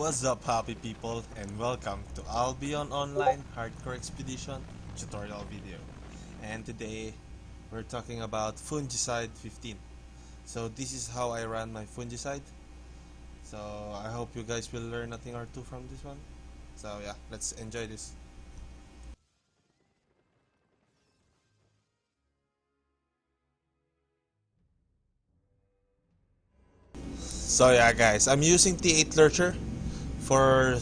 What's up, happy people, and welcome to Albion Online Hardcore Expedition tutorial video. And today we're talking about Fungicide 15. So this is how I run my Fungicide. So I hope you guys will learn a thing or two from this one. So yeah, let's enjoy this. So yeah guys, I'm using T8 Lurcher for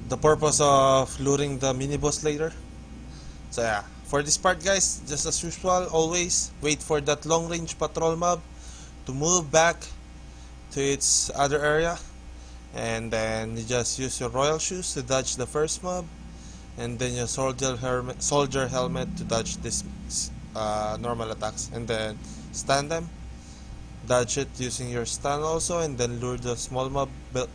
the purpose of luring the mini boss later. So yeah, for this part guys, just as usual, always wait for that long range patrol mob to move back to its other area, and then you just use your royal shoes to dodge the first mob, and then your soldier helmet to dodge this normal attacks, and then stun them, dodge it using your stun also, and then lure the small mob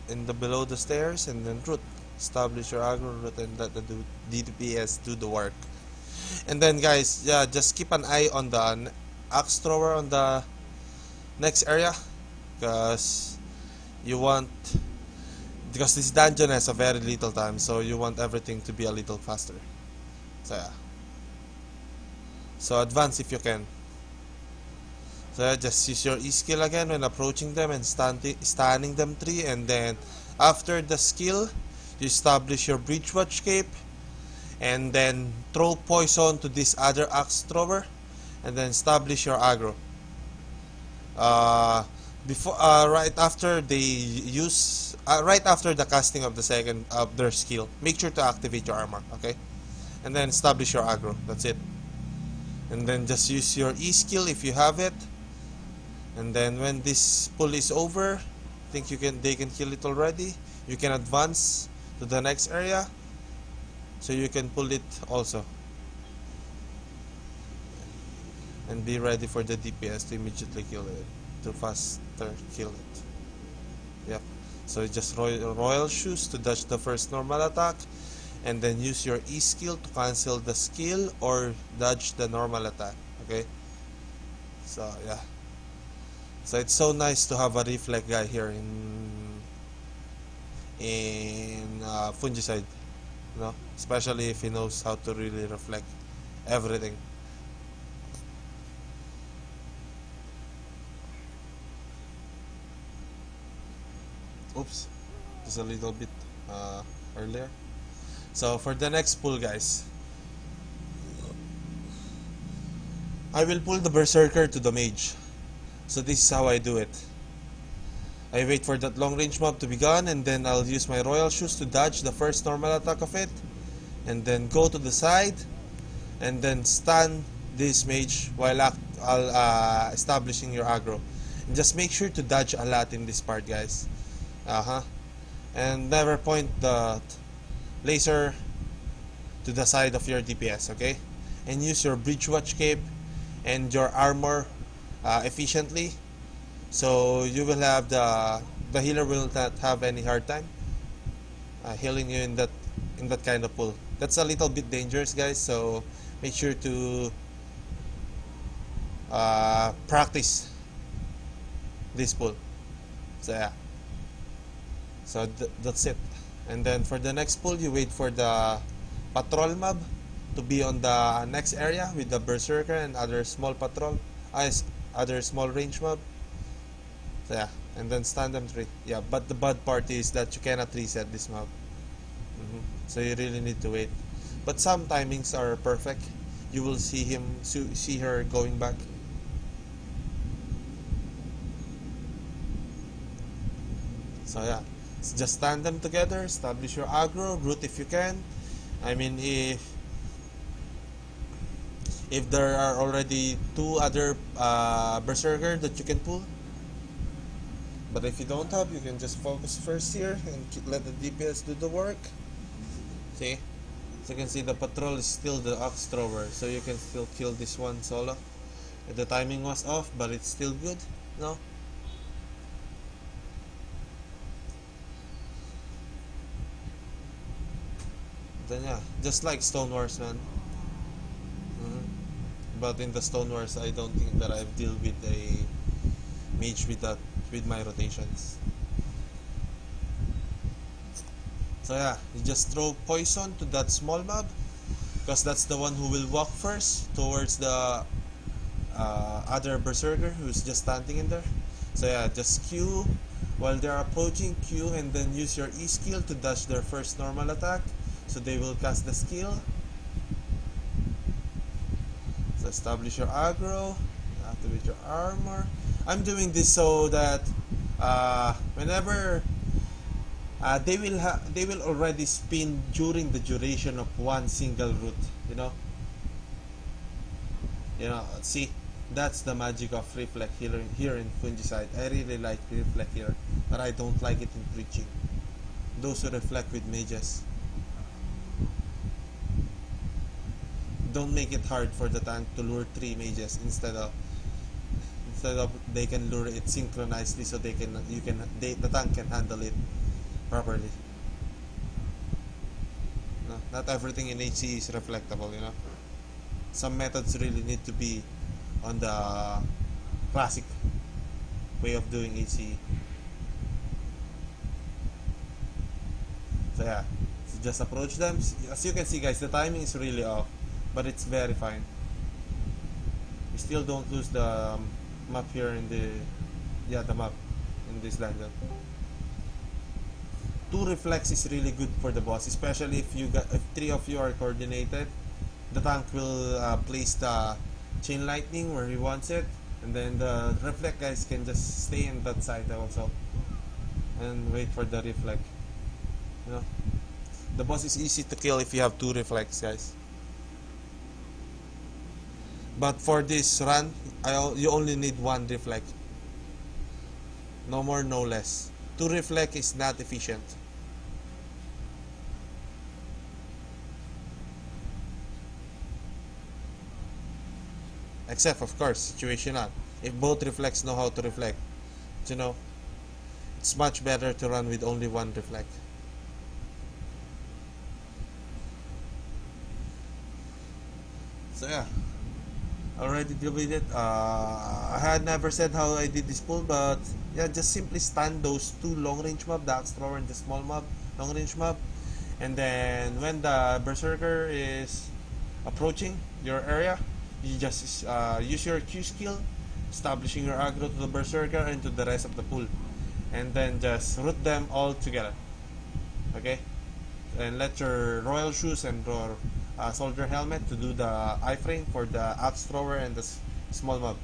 in the below the stairs, and then root, establish your aggro route, and let the DPS do the work. And then guys, yeah, just keep an eye on the axe thrower on the next area, because this dungeon has a very little time, so you want everything to be a little faster. So yeah, so advance if you can. So yeah, just use your E skill again when approaching them and stunning them 3, and then after the skill you establish your breach watch cape, and then throw poison to this other axe thrower, and then establish your aggro. Right after the casting of the second of their skill, make sure to activate your armor, okay? And then establish your aggro. That's it. And then just use your E skill if you have it. And then when this pull is over, think they can kill it already. You can advance to the next area, so you can pull it also. And be ready for the DPS to immediately kill it, to faster kill it. Yep. So just royal shoes to dodge the first normal attack, and then use your E skill to cancel the skill or dodge the normal attack. Okay. So yeah. So it's so nice to have a reflect guy here in Fungicide, you know, especially if he knows how to really reflect everything. Oops, just a little bit earlier. So for the next pull guys, I will pull the Berserker to the mage. So this is how I do it. I wait for that long range mob to be gone, and then I'll use my royal shoes to dodge the first normal attack of it, and then go to the side, and then stun this mage while establishing your aggro. And just make sure to dodge a lot in this part guys. And never point the laser to the side of your DPS, okay? And use your breach watch cape and your armor efficiently, so you will have the healer will not have any hard time healing you in that kind of pull. That's a little bit dangerous guys, so make sure to practice this pull. So yeah, so that's it. And then for the next pull, you wait for the patrol mob to be on the next area with the Berserker and other small other small range mob. So yeah, and then stun them 3. Yeah, but the bad part is that you cannot reset this mob. So you really need to wait. But some timings are perfect. You will see her going back. So yeah, just stand them together, establish your aggro, root if you can. I mean, if there are already 2 other Berserker that you can pull. But if you don't have, you can just focus first here and let the DPS do the work. See? So you can see the patrol is still the axe thrower, so you can still kill this one solo. The timing was off, but it's still good, no? Then yeah, just like Stone Wars, man. But in the Stone Wars, I don't think that I've dealt with a mage with my rotations. So yeah, you just throw poison to that small mob, because that's the one who will walk first towards the other berserker who's just standing in there. So yeah, just Q while they're approaching, Q, and then use your E skill to dash their first normal attack, so they will cast the skill. So establish your aggro, activate your armor. I'm doing this so that whenever they will already spin during the duration of one single route. See, that's the magic of reflect here in Fungicide. I really like reflect here, but I don't like it in preaching. Those who reflect with mages, don't make it hard for the tank to lure 3 mages instead of they can lure it synchronizedly, so the tank can handle it properly. No, not everything in HCE is reflectable. Some methods really need to be on the classic way of doing HCE. So yeah, so just approach them. As you can see, guys, the timing is really off, but it's very fine. We still don't lose the map here in the map in this dungeon. 2 reflex is really good for the boss, especially if 3 of you are coordinated. The tank will place the chain lightning where he wants it, and then the reflect guys can just stay in that side also and wait for the reflect. The boss is easy to kill if you have 2 reflex, guys. But for this run, you only need 1 reflect. No more, no less. 2 reflect is not efficient. Except, of course, situational. If both reflects know how to reflect, it's much better to run with only 1 reflect. So yeah, already did it. I had never said how I did this pull, but yeah, just simply stand those 2 long range mob, the axe thrower and the small mob, long range mob, and then when the berserker is approaching your area, you just use your Q skill, establishing your aggro to the berserker and to the rest of the pool, and then just root them all together. Okay, and let your royal shoes and your soldier helmet to do the iframe for the axe thrower and the small mob.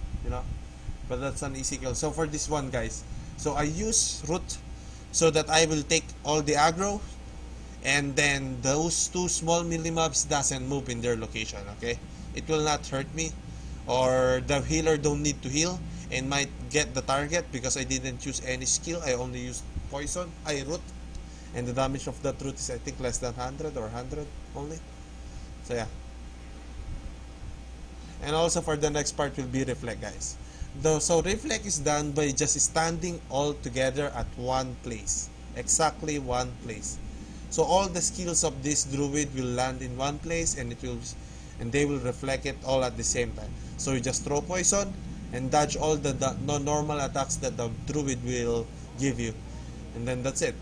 But that's an easy kill. So for this one, guys, so I use root so that I will take all the aggro, and then those 2 small melee mobs doesn't move in their location. Okay, it will not hurt me, or the healer don't need to heal and might get the target because I didn't use any skill. I only used poison. I root, and the damage of that root is, I think, less than 100 or 100 only. So yeah. And also for the next part will be reflect, guys. So reflect is done by just standing all together at one place, exactly one place. So all the skills of this druid will land in one place, and they will reflect it all at the same time. So you just throw poison and dodge all the non-normal attacks that the druid will give you, and then that's it.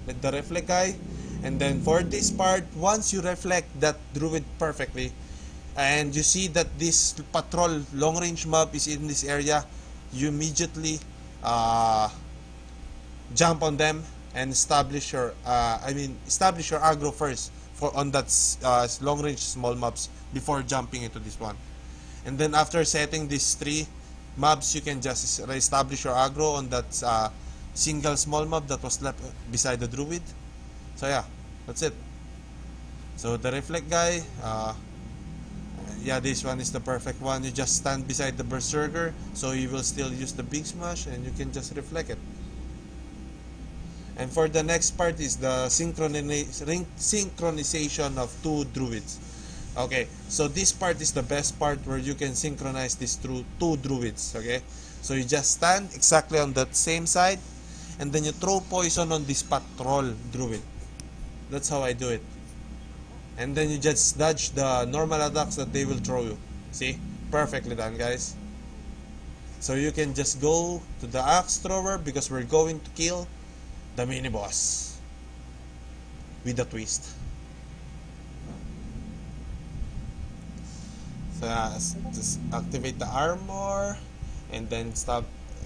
Let the reflect guy. And then for this part, once you reflect that druid perfectly, and you see that this patrol long range mob is in this area, you immediately jump on them and establish your aggro first on that long range small mobs before jumping into this one. And then after setting these 3 mobs, you can just establish your aggro on that single small mob that was left beside the druid. So yeah, that's it. So the reflect guy, yeah, this one is the perfect one. You just stand beside the berserker, so you will still use the big smash, and you can just reflect it. And for the next part is the synchronization of 2 druids. Okay, so this part is the best part, where you can synchronize these 2 druids. Okay, so you just stand exactly on that same side, and then you throw poison on this patrol druid. That's how I do it. And then you just dodge the normal attacks that they will throw you. See? Perfectly done, guys. So you can just go to the axe thrower because we're going to kill the mini boss. with a twist. So just activate the armor, and then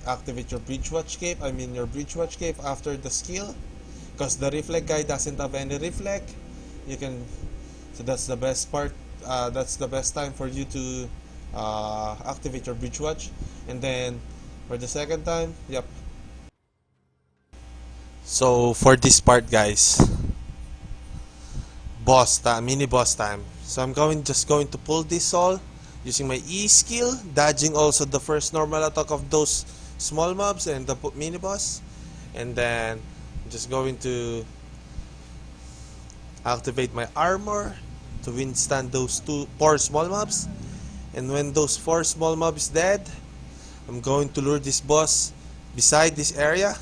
activate your bridge watch cape. I mean your bridge watch cape after the skill, because the reflect guy doesn't have any reflect. You can, so that's the best part. That's the best time for you to activate your bridge watch, and then for the second time, yep. So for this part, guys, boss time, mini boss time. So I'm just going to pull this all using my E skill, dodging also the first normal attack of those small mobs and the mini boss, and then I'm just going to activate my armor to withstand those 4 small mobs. And when those 4 small mobs dead, I'm going to lure this boss beside this area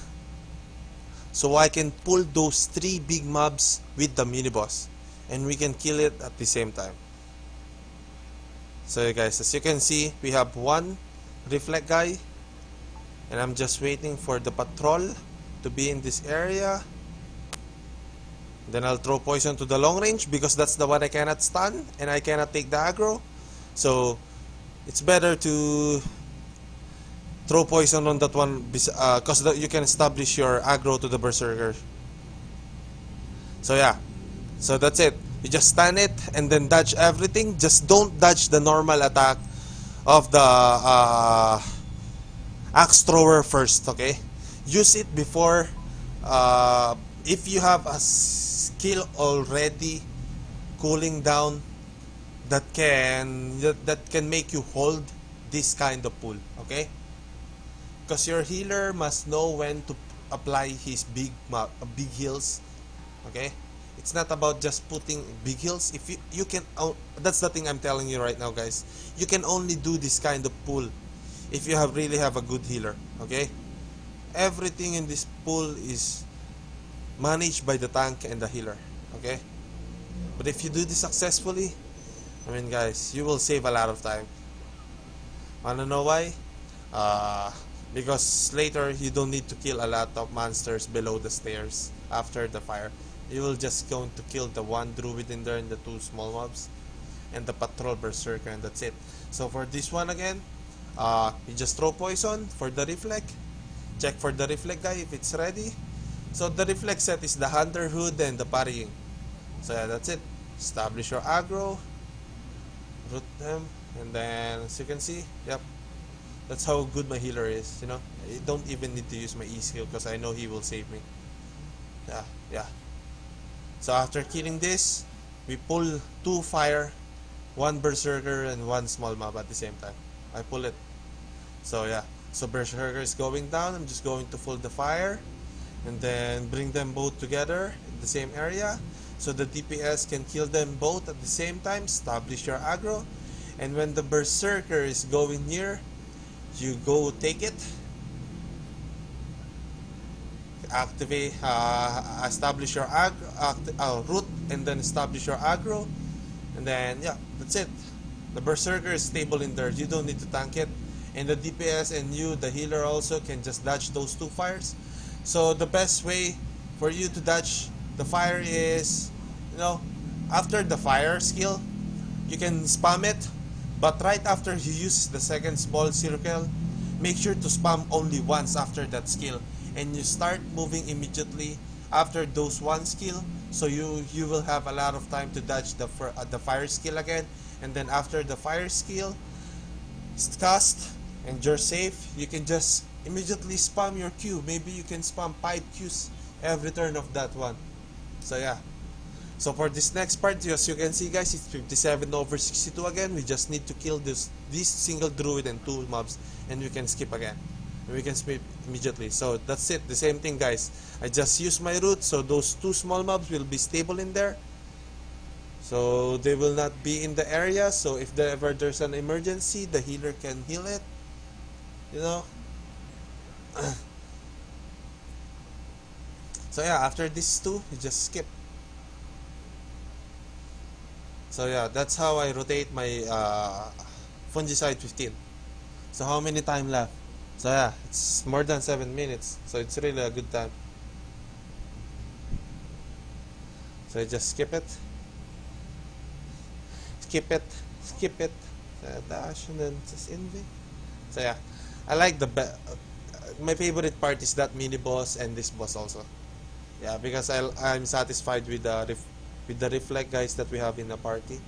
so I can pull those 3 big mobs with the mini boss, and we can kill it at the same time. So guys, as you can see, we have 1 reflect guy, and I'm just waiting for the patrol to be in this area. Then I'll throw poison to the long range, because that's the one I cannot stun and I cannot take the aggro. So it's better to throw poison on that one, because you can establish your aggro to the Berserker. So yeah, so that's it. You just stun it and then dodge everything. Just don't dodge the normal attack of the axe thrower first, okay? Use it before, if you have a skill already cooling down that can make you hold this kind of pull, okay? Because your healer must know when to apply his big heals, okay? It's not about just putting big heals. If you can, that's the thing I'm telling you right now, guys. You can only do this kind of pull if you really have a good healer, okay? Everything in this pull is managed by the tank and the healer, okay? But if you do this successfully, I mean, guys, you will save a lot of time. Wanna know why? Because later you don't need to kill a lot of monsters below the stairs after the fire. You will just going to kill the 1 druid in there and the 2 small mobs and the patrol berserker, and that's it. So for this one again, you just throw poison for the reflect. Check for the reflect guy if it's ready. So the reflect set is the hunter hood and the parrying. So yeah, that's it. Establish your aggro, root them, and then as you can see, yep, that's how good my healer is. You know, I don't even need to use my E skill because I know he will save me. Yeah. So after killing this, we pull 2 fire, 1 berserker, and 1 small mob at the same time. I pull it. So yeah, so berserker is going down. I'm just going to pull the fire, and then bring them both together in the same area, so the DPS can kill them both at the same time. Establish your aggro, and when the berserker is going near, you go take it, activate, establish your root, and then establish your aggro, and then yeah, that's it. The berserker is stable in there. You don't need to tank it, and the DPS and you, the healer, also can just dodge those 2 fires. So the best way for you to dodge the fire is, you know, after the fire skill, you can spam it, but right after you use the second small circle, make sure to spam only once after that skill, and you start moving immediately after those 1 skill, so you will have a lot of time to dodge the fire skill again. And then after the fire skill cast and you're safe, you can just immediately spam your Q. Maybe you can spam 5 Qs every turn of that one. So yeah, so for this next part, as you can see, guys, it's 57/62 again. We just need to kill this single druid and 2 mobs, and we can skip again, and we can skip immediately. So that's it. The same thing, guys. I just use my root, so those 2 small mobs will be stable in there, so they will not be in the area. So if ever there's an emergency, the healer can heal it, you know. So yeah, after these 2, you just skip. So yeah, that's how I rotate my Fungicide 15. So how many time left? So yeah, it's more than 7 minutes, so it's really a good time. So So I just skip it, skip it, skip it, dash, and then just invade. So yeah, I like my favorite part is that mini boss and this boss also. Yeah, because I'm satisfied with with the reflect guys that we have in the party.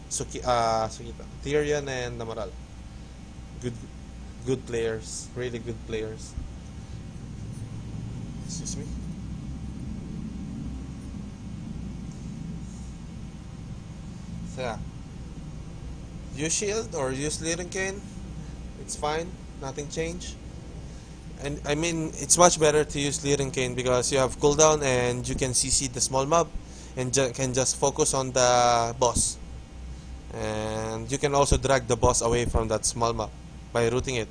Sukita, Tyrion and Namaral. Good good players, really good players. Excuse me. So yeah, use shield or use Lyran Cane. It's fine, nothing changed. And I mean, it's much better to use Lyran Cane because you have cooldown and you can CC the small mob and can just focus on the boss. And you can also drag the boss away from that small mob by rooting it,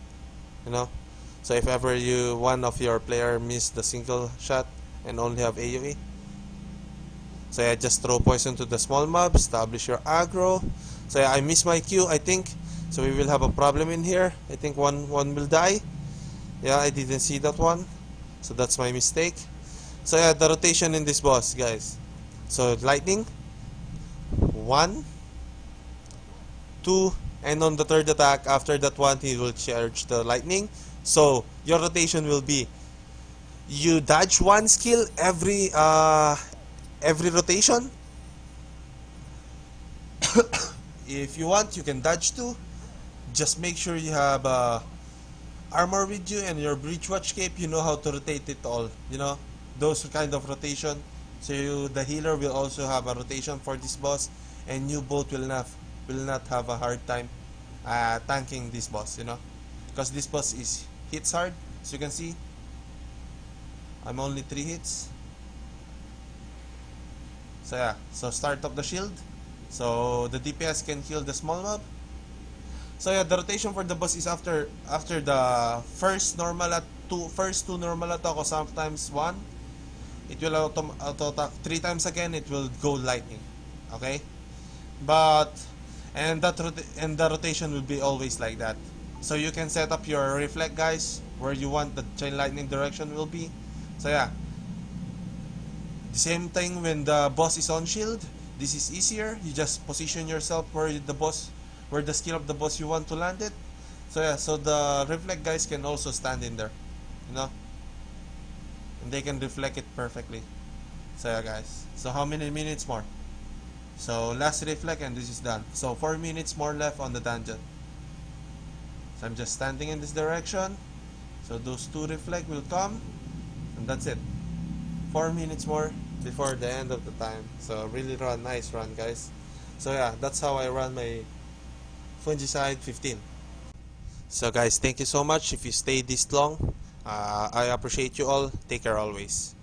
you know. So if ever one of your player miss the single shot and only have AoE, so yeah, just throw poison to the small mob, establish your aggro. So yeah, I miss my Q, I think. So we will have a problem in here. I think one will die. Yeah, I didn't see that one. So that's my mistake. So yeah, the rotation in this boss, guys. So lightning, 1, 2, and on the third attack, after that one, he will charge the lightning. So your rotation will be, you dodge one skill every rotation. If you want, you can dodge 2. Just make sure you have armor with you and your breach watch cape. You know how to rotate it all, you know, those kind of rotation. So the healer will also have a rotation for this boss, and you both will not have a hard time tanking this boss, you know, because this boss hits hard. As you can see, I'm only 3 hits. So yeah, so start up the shield, so the DPS can kill the small mob. So yeah, the rotation for the boss is after the first two normal attack, or sometimes 1, it will auto attack 3 times again. It will go lightning, okay. But and the rotation will be always like that. So you can set up your reflect guys where you want the chain lightning direction will be. So yeah, the same thing when the boss is on shield. This is easier. You just position yourself where the skill of the boss you want to land it. So yeah, so the reflect guys can also stand in there, you know, and they can reflect it perfectly. So yeah, guys. So how many minutes more? So last reflect and this is done. So 4 minutes more left on the dungeon. So I'm just standing in this direction. So those 2 reflect will come, and that's it. 4 minutes more before the end of the time. So really nice run, guys. So yeah, that's how I run my Fungicide 15. So guys, thank you so much if you stayed this long. I appreciate you all. Take care always.